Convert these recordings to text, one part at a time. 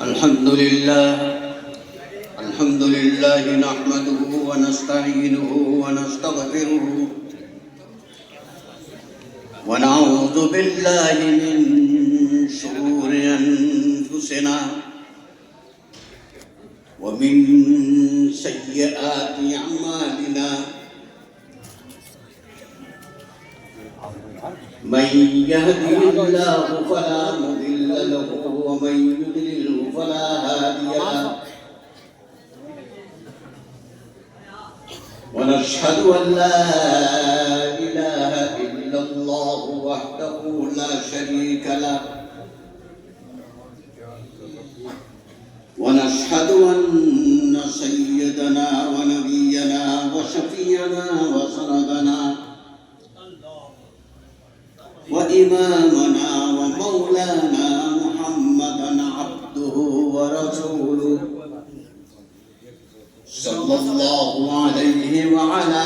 अल्हम्दुलिल्लाह नहमदुहु व नस्तईनुहु व नस्तगफिरुहु व नऊज़ु बिल्लाहि मिन शुरूरि अनफुसिना व मिन सय्यिआति अमालिना मन यहदिहिल्लाहु फला मुदिल्ल लहु व मन युद्लिलहु फला हादिय लहु व नशहदु अन ला इलाहा इल्लल्लाहु वहदहु ला शरीक लहु व नशहदु अन्न सय्यदना व नबियना व शफीअना व सनदना व इमामना व मौलाना मुहम्मदन अब्दुहु व रसूलुहु सल्लल्लाहु अलैहि व अला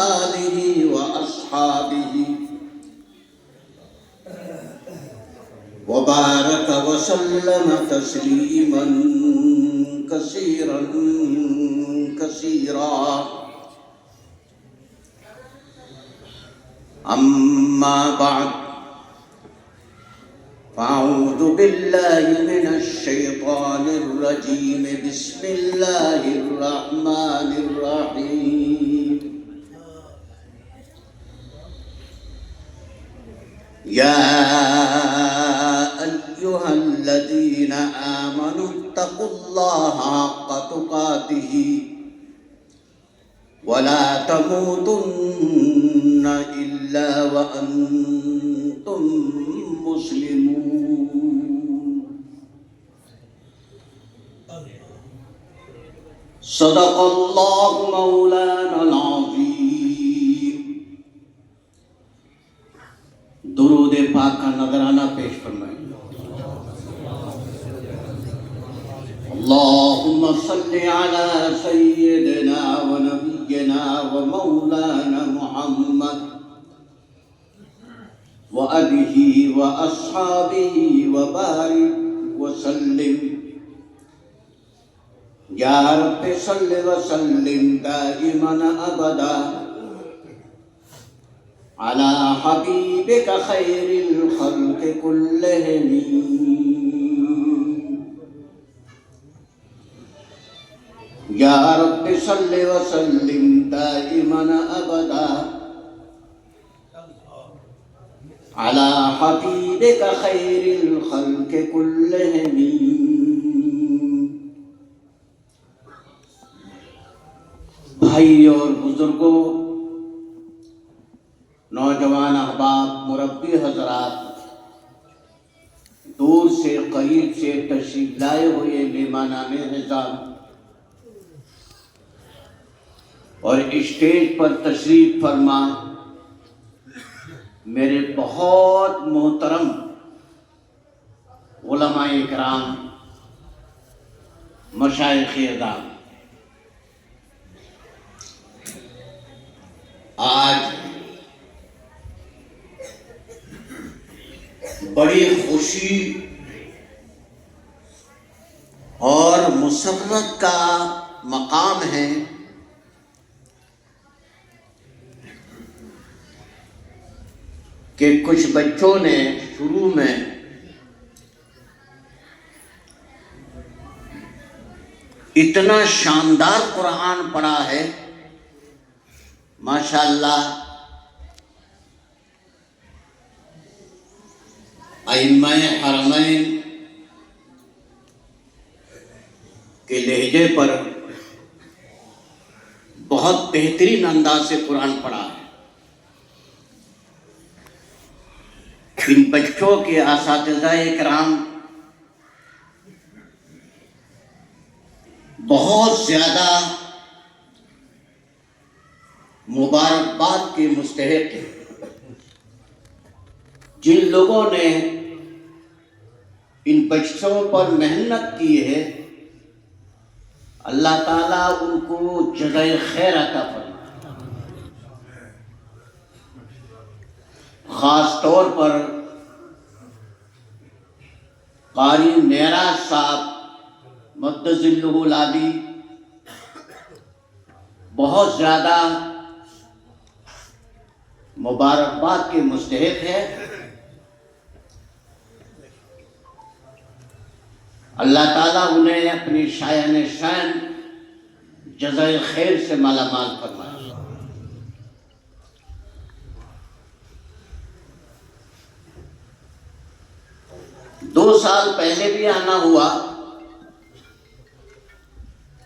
आलिहि व अस्हाबिहि व बारक व सल्लम तस्लीमन कसीरन कसीरा। अम्मा बाद फ़अऊज़ु बिल्लाहि मिनश शैतानिर रजीम बिस्मिल्लाहिर रहमानिर रहीम। या अय्युहल्लज़ीना आमनुत्तक़ुल्लाहा हक़्क़ तुक़ातिही वला तमूतुन्न इल्ला व अंतुम मुस्लिमून। सदक़ल्लाहु मौलानल अज़ीम। दुरूद पाक का नजराना पेश फरमाएं। अल्लाहुम्मा सल्लि अला सय्यिदिना व नबिय्यिना व मौलाना मुहम्मद व आलिहि व अस्हाबिहि व बारिक व सल्लिम। या रब्बि सल्लि व सल्लिम दाइमन अबदा अला हबीबिका खैरिल खल्क़ि कुल्लिहिम। या रब्बि सल्लि व सल्लिम दाइमन अबदा अला हबीबिका खैरिल खल्क़ि कुल्लिहिम। भाई और बुजुर्गों, नौजवान अहबाब, मुरब्बी हजरात, दूर से करीब से तशरीफ लाए हुए मेहमानान निज़ाम और स्टेज पर तशरीफ फरमा मेरे बहुत मोहतरम उलमाए इकराम, मशाइख़ अज़ाम, आज बड़ी खुशी और मुसर्रत का मकाम है कि कुछ बच्चों ने शुरू में इतना शानदार कुरान पढ़ा है, माशाअल्लाह। अइम्माए हरमैन के लहजे पर बहुत बेहतरीन अंदाज से कुरान पढ़ा है। इन बच्चों के असातिज़ाए इकराम बहुत ज़्यादा मुबारकबाद के मुस्तहिक़ हैं। जिन लोगों ने इन बच्चों पर मेहनत की है, अल्लाह ताला उनको जज़ाए खैर अता फरमाए। ख़ास तौर पर कारी मेराज साहब मुद्दजिल्लुहुल आली बहुत ज़्यादा मुबारकबाद के मुस्तहिक है। अल्लाह ताला उन्हें अपनी शायान शान जज़ाए खैर से मालामाल फरमाए। 2 साल पहले भी आना हुआ।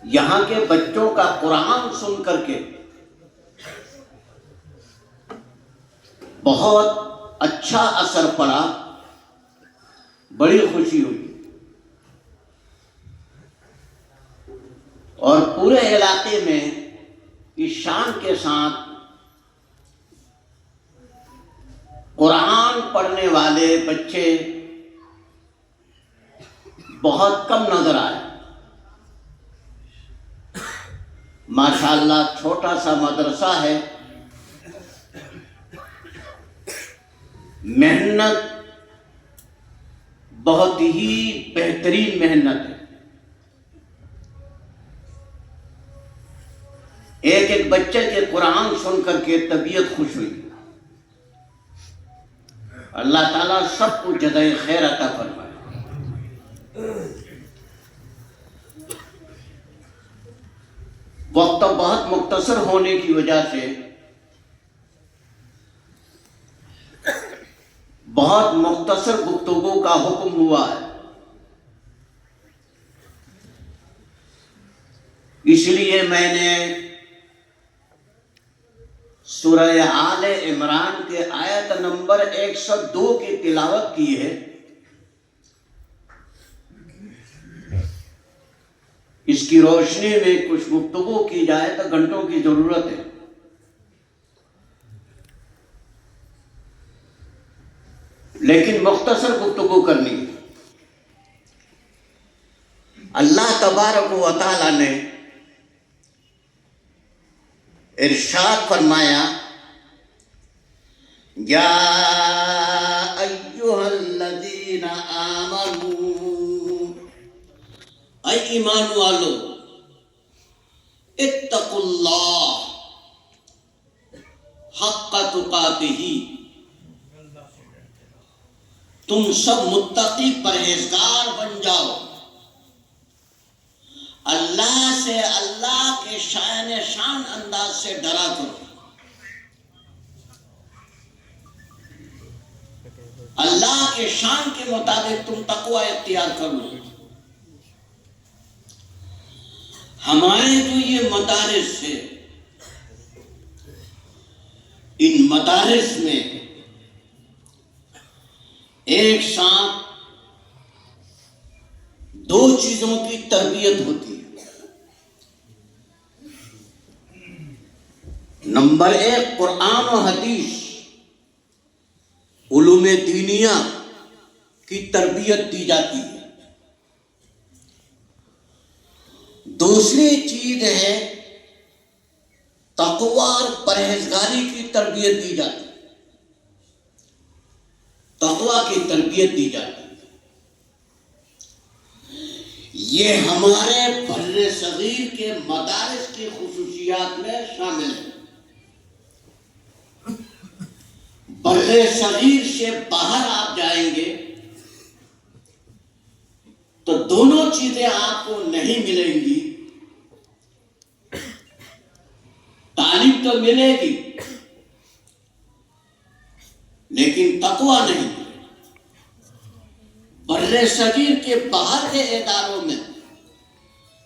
यहाँ के बच्चों का कुरान सुन करके बहुत अच्छा असर पड़ा, बड़ी खुशी हुई और पूरे इलाके में इस शान के साथ कुरान पढ़ने वाले बच्चे बहुत कम नजर आए। माशाअल्लाह छोटा सा मदरसा है, मेहनत बहुत ही बेहतरीन मेहनत है। एक एक बच्चे के कुरान सुन करके तबीयत खुश हुई। अल्लाह ताला सबको जज़ाए खैर अता फरमाए। वक्त बहुत मुख्तसर होने की वजह से बहुत मुख्तसर गुफ्तगू का हुक्म हुआ है, इसलिए मैंने सूरह आले इमरान के आयत नंबर 102 की तिलावत की है। इसकी रोशनी में कुछ गुफ्तगू की जाए तो घंटों की जरूरत है। लेकिन मुख्तसर गुफ्तगू करनी है। अल्लाह तबारक व तआला ने इरशाद फरमाया, या अय्युहल्लज़ीना आमनू, ऐ ईमान वालो, इत्तकुल्लाह हक्का तुकातिही, तुम सब मुत्तकी परहेजगार बन जाओ। अल्लाह से अल्लाह के शान शान अंदाज से डरा करो। अल्लाह के शान के मुताबिक तुम तकवा इख्तियार करो। हमारे जो ये मदारिस है, इन मदारिस में एक साथ 2 चीजों की तरबियत होती है। नंबर 1 कुरान और हदीस, उलूमे दीनिया की तरबियत दी जाती है। दूसरी चीज है तकवा और परहेजगारी की तरबियत दी जाती है। तकवा की तरबियत दी जाती है। ये हमारे बर्रे सगीर के मदारिस की खुसूसियात में शामिल है। बर्रे सगीर से बाहर आप जाएंगे तो दोनों चीजें आपको नहीं मिलेंगी। तालीम तो मिलेगी लेकिन तकवा नहीं। बर्रे सगीर के बाहर के इदारों में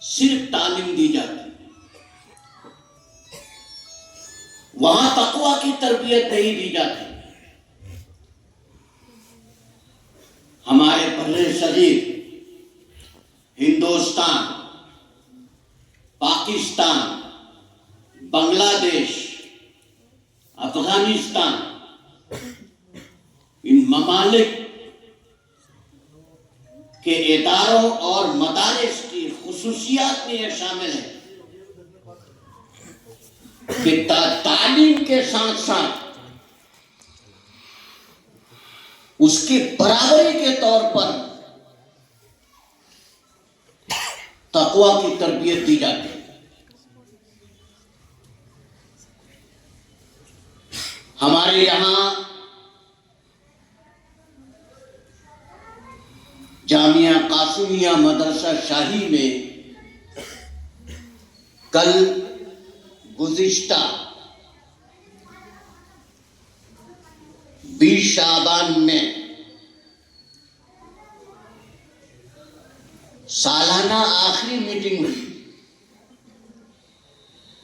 सिर्फ तालीम दी जाती है, वहां तकवा की तरबियत नहीं दी जाती। हमारे बर्रे सगीर हिंदुस्तान, पाकिस्तान, बांग्लादेश, अफगानिस्तान, इन ममालिक के इदारों और मदारिस की खुसूसियात में यह शामिल है कि तालीम के साथ साथ उसकी बराबरी के तौर पर तकवा की तरबियत दी जाती है। हमारे यहाँ जामिया कासिमिया मदरसा शाही में कल गुज़िश्ता 20 शाबान में सालाना आखिरी मीटिंग हुई।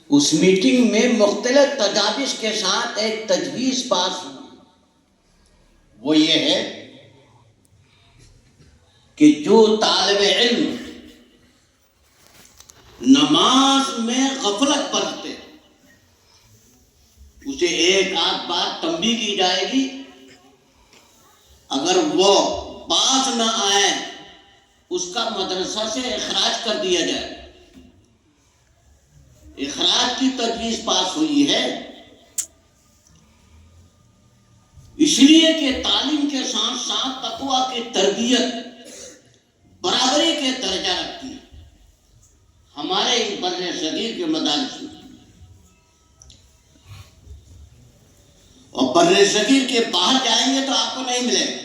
उस मीटिंग में मुख्तलिफ तजावीज़ के साथ एक तजवीज़ पास हुई। वो ये है कि जो तालिब इल्म नमाज में गफलत बरते उसे एक आध बार तंबीह की जाएगी। अगर वो बाज न आए उसका मदरसा से इखराज कर दिया जाए। इखराज की तजवीज़ पास हुई है इसलिए कि तालीम के साथ साथ तकवा की तरबियत बराबरी के दर्जा रखती है हमारे इन बर्रे सगीर के मदारिस में। और बर्रे सगीर के बाहर जाएंगे तो आपको नहीं मिलेगा।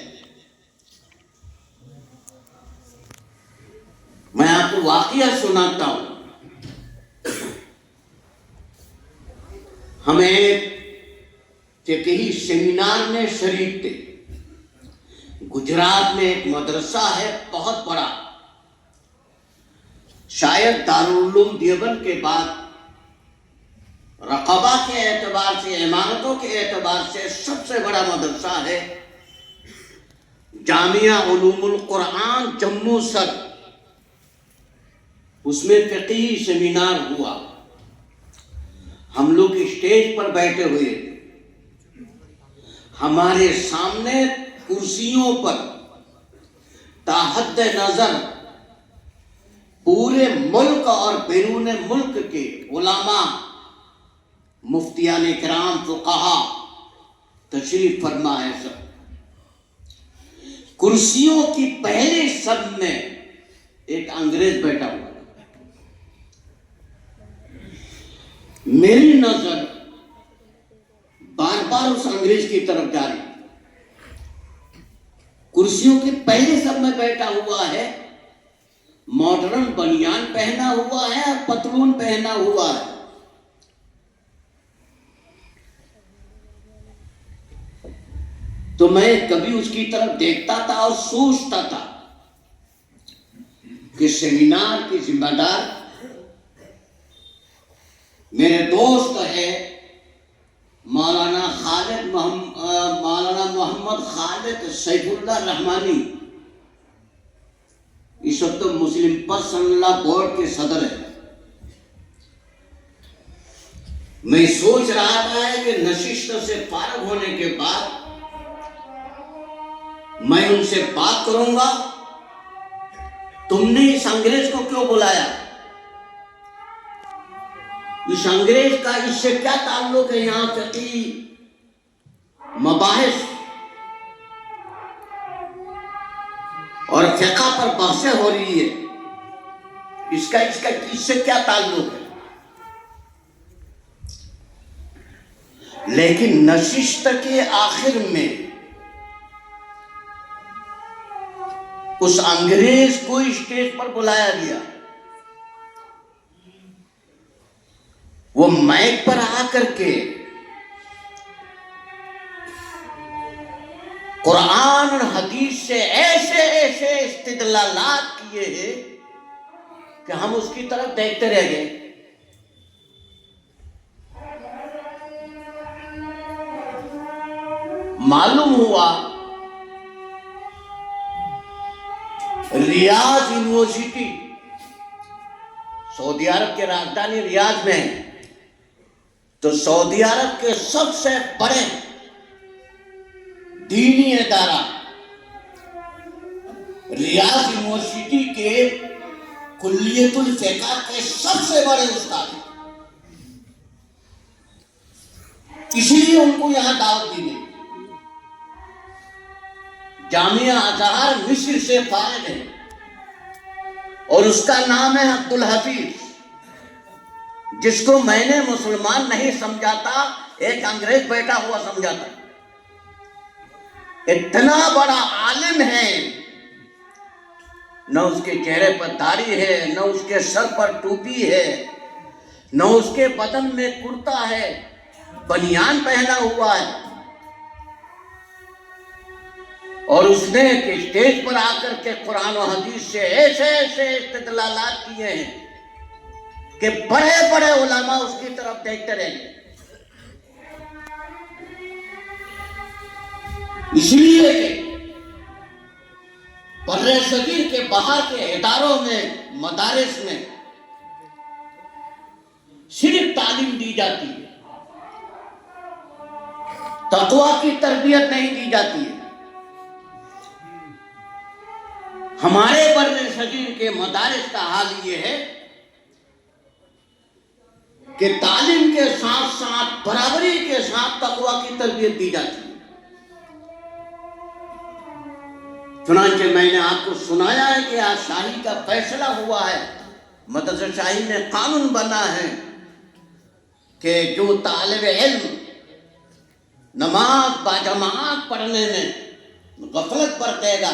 मैं आपको वाकया सुनाता हूं। हमें फिक़ही सेमिनार में शरीक थे। गुजरात में एक मदरसा है बहुत बड़ा, शायद दारुल उलूम देवबंद के बाद रक़बा के एतबार से, इमारतों के एतबार से सबसे बड़ा मदरसा है। जामिया उलूमुल कुरान जम्मू सर, उसमें फ़िक़ही सेमिनार हुआ। हम लोग स्टेज पर बैठे हुए, हमारे सामने कुर्सियों पर ताहद्द नजर पूरे मुल्क और बैरून मुल्क के उलमा, मुफ्तियान किराम, फुक़हा तशरीफ फरमा है। सब कुर्सियों की पहले सब में एक अंग्रेज बैठा हुआ। मेरी नजर बार बार उस अंग्रेज की तरफ जा रही। कुर्सियों के पहले सब में बैठा हुआ है, मॉडर्न बनियान पहना हुआ है और पतलून पहना हुआ है। तो मैं कभी उसकी तरफ देखता था और सोचता था कि सेमिनार की जिम्मेदार मेरे दोस्त है मौलाना मोहम्मद खालिद सैफुल्लाह रहमानी। इस वक्त तो मुस्लिम पर्सनल बोर्ड के सदर है। मैं सोच रहा था कि नशिस्त से फारग होने के बाद मैं उनसे बात करूंगा, तुमने इस अंग्रेज को क्यों बुलाया, इस अंग्रेज का इससे क्या ताल्लुक है, यहां फ़िक़ही मबाहिस और फ़िक़ह पर बहसें हो रही है, इसका इससे क्या ताल्लुक है। लेकिन नशिस्त के आखिर में उस अंग्रेज को स्टेज पर बुलाया गया। वो माइक पर आकर के कुरान और हदीस से ऐसे ऐसे इस्तिदलालात किए हैं कि हम उसकी तरफ देखते रह गए। मालूम हुआ रियाज यूनिवर्सिटी सऊदी अरब के राजधानी रियाज में है, तो सऊदी अरब के सबसे बड़े दीनी इदारा रियाज यूनिवर्सिटी के कुल्लियतुल फ़िक़ह के सबसे बड़े उस्ताद, इसलिए उनको यहां दावत दी गई। जामिया अज़हर मिस्र से फारिग है, और उसका नाम है अब्दुल हफीज, जिसको मैंने मुसलमान नहीं समझाता, एक अंग्रेज बैठा हुआ समझाता। इतना बड़ा आलिम है, न उसके चेहरे पर दाढ़ी है, न उसके सर पर टोपी है, न उसके बदन में कुर्ता है, बनियान पहना हुआ है। और उसने कि स्टेज पर आकर के कुरान और हदीस से ऐसे ऐसे इस्तिदलालात किए हैं कि बड़े बड़े उलमा उसकी तरफ देखते रहेंगे। इसलिए बर्रे सगीर के बाहर के इदारों में, मदारिस में सिर्फ तालीम दी जाती है, तकवा की तरबियत नहीं दी जाती है। हमारे बर्रे सगीर के मदारिस का हाल ये है कि तालीम के साथ साथ बराबरी के साथ तकवा की तरबियत दी जाती है। चुनांचे मैंने आपको सुनाया है कि आज शाही का फैसला हुआ है, मदरसा शाही में कानून बना है कि जो तालिब इल्म नमाज बाजमात पढ़ने में गफलत बरतेगा,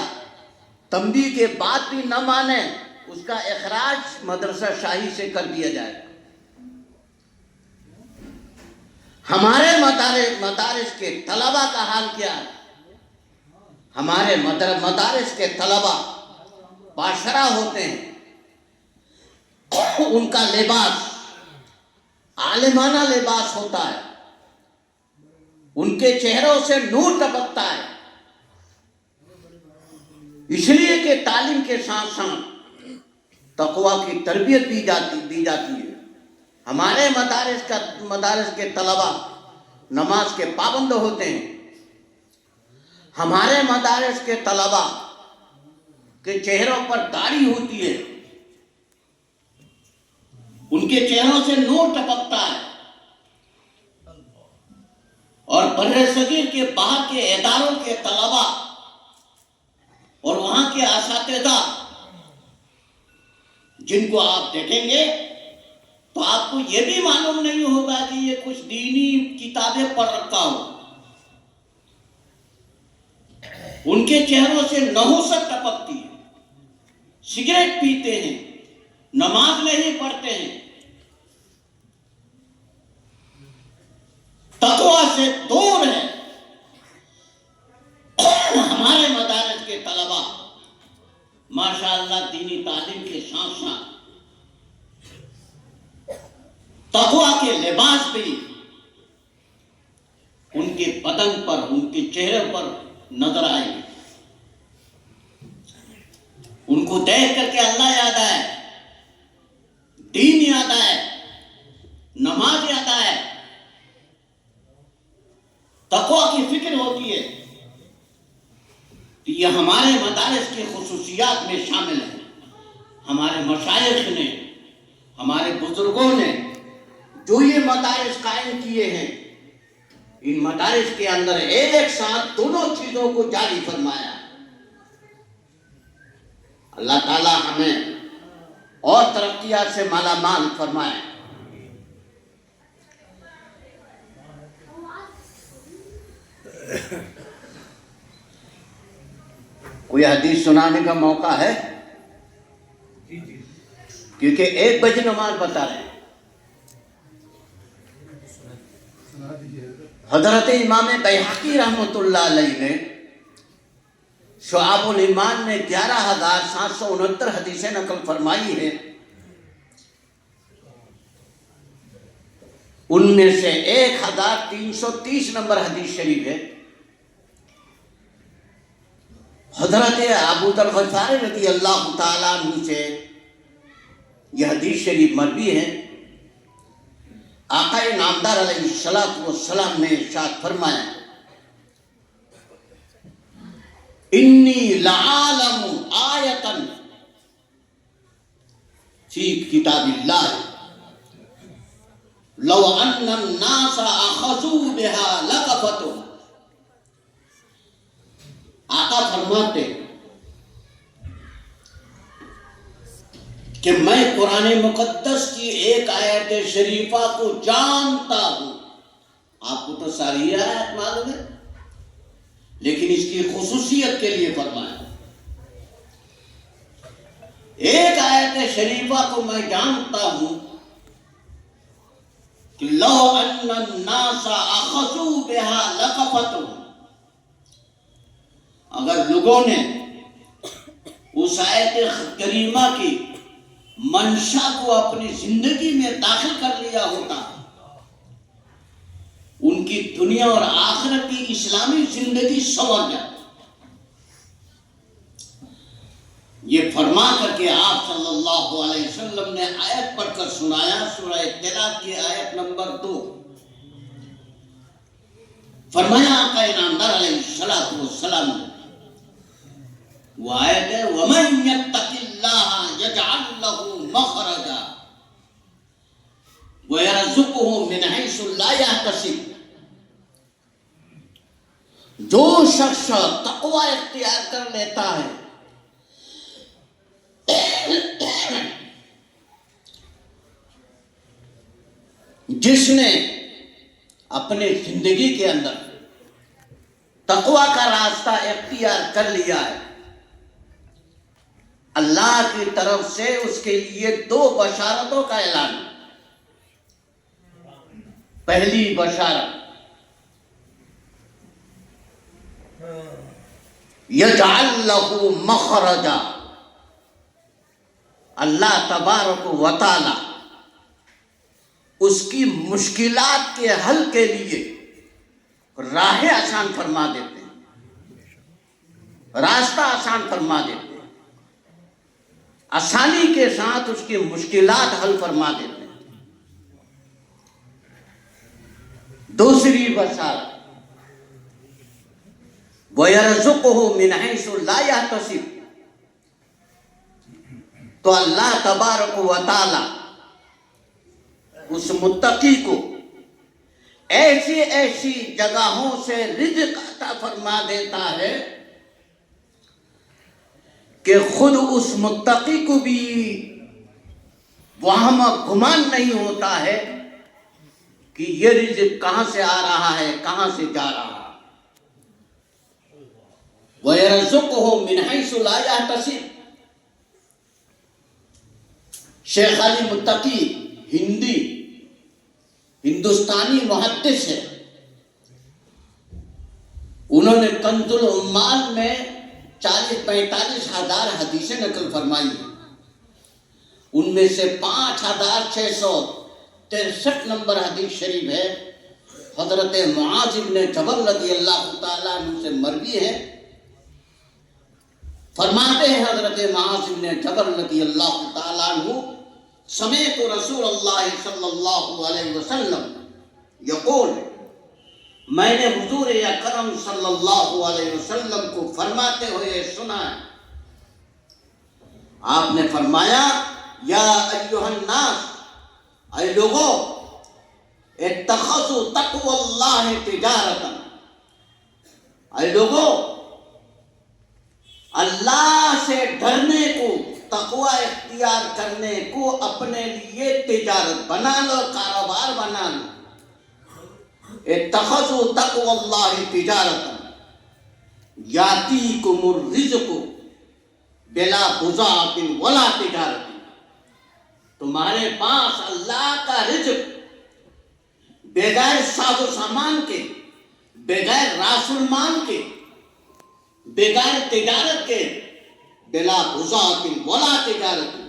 तंबी के बाद भी न माने, उसका इखराज मदरसा शाही से कर दिया जाएगा। हमारे मदारिस के तलबा का हाल क्या है? हमारे मदारिस के तलबा बाशरा होते हैं, उनका लिबास आलिमाना लिबास होता है, उनके चेहरों से नूर टपकता है, इसलिए कि तालीम के साथ साथ तकवा की तरबियत दी जाती है। हमारे मदारिस के तलबा नमाज के पाबंद होते हैं। हमारे मदारिस के तलबा के चेहरों पर दाढ़ी होती है, उनके चेहरों से नूर टपकता है। और बर्रे सगीर के बाहर के इदारों के तलबा और वहां के असातिज़ा जिनको आप देखेंगे तो आपको यह भी मालूम नहीं होगा कि ये कुछ दीनी किताबें पढ़ रखा हो। उनके चेहरों से नहुसत टपकती है, सिगरेट पीते हैं, नमाज नहीं पढ़ते हैं, तकवा से दूर है। हमारे मदारिस के तलबा माशाअल्लाह दीनी तालीम के साथ साथ तकवा के लिबास भी उनके बदन पर, उनके चेहरे पर नजर आएंगे। उनको देख करके अल्लाह याद आए, दीन याद आए, नमाज याद आए, तकवा की फिक्र होती है। तो यह हमारे मदारिस की खुसूसियात में शामिल है। हमारे मशाइख ने, हमारे बुजुर्गों ने जो ये मदारिस कायम किए हैं, इन मदारिस के अंदर एक साथ दोनों चीजों को जारी फरमाया। अल्लाह ताला हमें और तरक्कियात से मालामाल फरमाए। कोई हदीस सुनाने का मौका है? क्योंकि 1 बजे नमाज बता रहे हैं। हजरत इमाम बैहकी रहमतुल्लाह अलैह ने शुआबुल ईमान में 11,769 हदीसें नकल फरमाई है। उनमें से 1,330 नंबर हदीस शरीफ है। हजरत अबू दर गफारी रज़ी अल्लाह ताला अन्हु से यह हदीस शरीफ मरवी है। आका नामदार अलैहिस्सलातु वस्सलाम ने इरशाद फरमाया, इन्नी लआलमु आयतन फी किताबिल्लाह लौ अन्ना अन्नास अखज़ू बिहा लक़फ़तु। आका फरमाते कि मैं कुरान मुकद्दस की एक आयत शरीफा को जानता हूं। आपको तो सारी आयत मालूम है, लेकिन इसकी खुसूसियत के लिए फरमाया एक आयत शरीफा को मैं जानता हूं कि लो अन्नासा अखसू बिहा लकफतु, अगर लोगों ने उस आयत करीमा की मंशा को अपनी जिंदगी में दाखिल कर लिया होता, उनकी दुनिया और आखिरत की इस्लामी जिंदगी संवर जाती। ये फरमा करके आप सल्लल्लाहु अलैहि वसल्लम ने आयत पढ़कर सुनाया, सूरह तलाक की आयत नंबर 2। फरमाया आका इनामदार अलैहिस्सलातु वस्सलाम ने, वो आयत है वमन यत्तकिल्लाह यजअल लहू मखरजा व यरज़ुकुहु मिन हैसु ला यहतसिब। जो शख्स तक़वा इख्तियार कर लेता है, जिसने अपने जिंदगी के अंदर तक़वा का रास्ता इख्तियार कर लिया है, अल्लाह की तरफ से उसके लिए 2 बशारतों का ऐलान। पहली बशारत, यजअल लहू मखरजा, अल्लाह तबारक व तआला उसकी मुश्किलात के हल के लिए राह आसान फरमा देते हैं, रास्ता आसान फरमा देते हैं, आसानी के साथ उसकी मुश्किलात हल फरमा देते हैं। दूसरी बशारत, वयरज़ुकुहु मिन हैसु ला यहतसिब, तो अल्लाह तबारक व तआला उस मुत्तकी को ऐसी ऐसी जगहों से रिज़्क़ अता फरमा देता है कि खुद उस मुत्तकी को भी वहम गुमान नहीं होता है कि ये रिज़्क़ कहां से आ रहा है, कहां से जा रहा है। वयरज़ुकुहु मिन हैसु ला यहतसिब। शेख अली मुत्तकी हिंदुस्तानी मुहद्दिस है, उन्होंने कंजुल उम्माल में 40-45 हजार हदीसें नकल फरमाई है। उनमें से 5663 नंबर हदीस शरीफ है, हजरत मुआज़ इब्न जबल रज़ियल्लाहु ताला अन्हु से मरवी है। फरमाते हैं हजरत मुआज़ इब्न जबल रज़ियल्लाहु ताला अन्हु, समेत रसूलुल्लाह सल्लल्लाहु अलैहि वसल्लम यक़ूल, मैंने हुजूर अकरम सल्लल्लाहु अलैहि वसल्लम को फरमाते हुए सुना। आपने फरमाया, या अय्युहन नास, ऐ लोगों, इत्तखज़ू तक़वल्लाह तिजारतन, ऐ लोगों, अल्लाह से डरने को, तक़वा इख्तियार करने को अपने लिए तिजारत बना लो, कारोबार बना लो। इत्तखज़ू तक़वल्लाह तिजारतन यातीकुमुर रिज़्क़ु बिला बुज़ातिन वला तिजारतिन, तुम्हारे पास अल्लाह का रिज़्क़ बगैर साजो सामान के, बगैर रासुलमान के, बगैर तिजारत के, बिला बुज़ातिन वला तिजारतिन,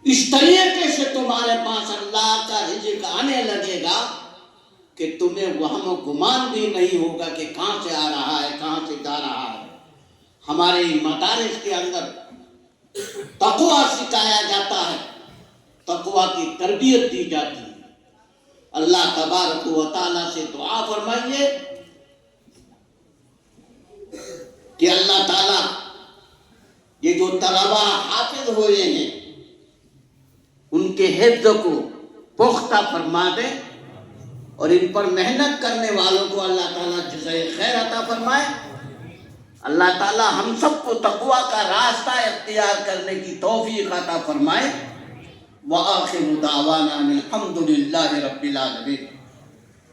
इस तरीके से तुम्हारे पास अल्लाह का रिज़्क़ आने लगेगा कि तुम्हें वहम गुमान भी नहीं होगा कि कहां से आ रहा है, कहां से जा रहा है। हमारे मदारिस के अंदर तक़वा सिखाया जाता है, तक़वा की तरबियत दी जाती है। अल्लाह तबारक व तआला से दुआ फरमाइए कि अल्लाह ताला ये जो तलबा हाफिज हुए हैं, उनके हिफ्ज़ को पुख्ता फरमा दे और इन पर मेहनत करने वालों को अल्लाह ताला जज़ाए खैर अता फरमाए। अल्लाह ताला हम सबको तकवा का रास्ता इख्तियार करने की तौफीक अता फरमाए। व आखिरु दावाना अनिल हम्दुलिल्लाहि रब्बिल आलमीन।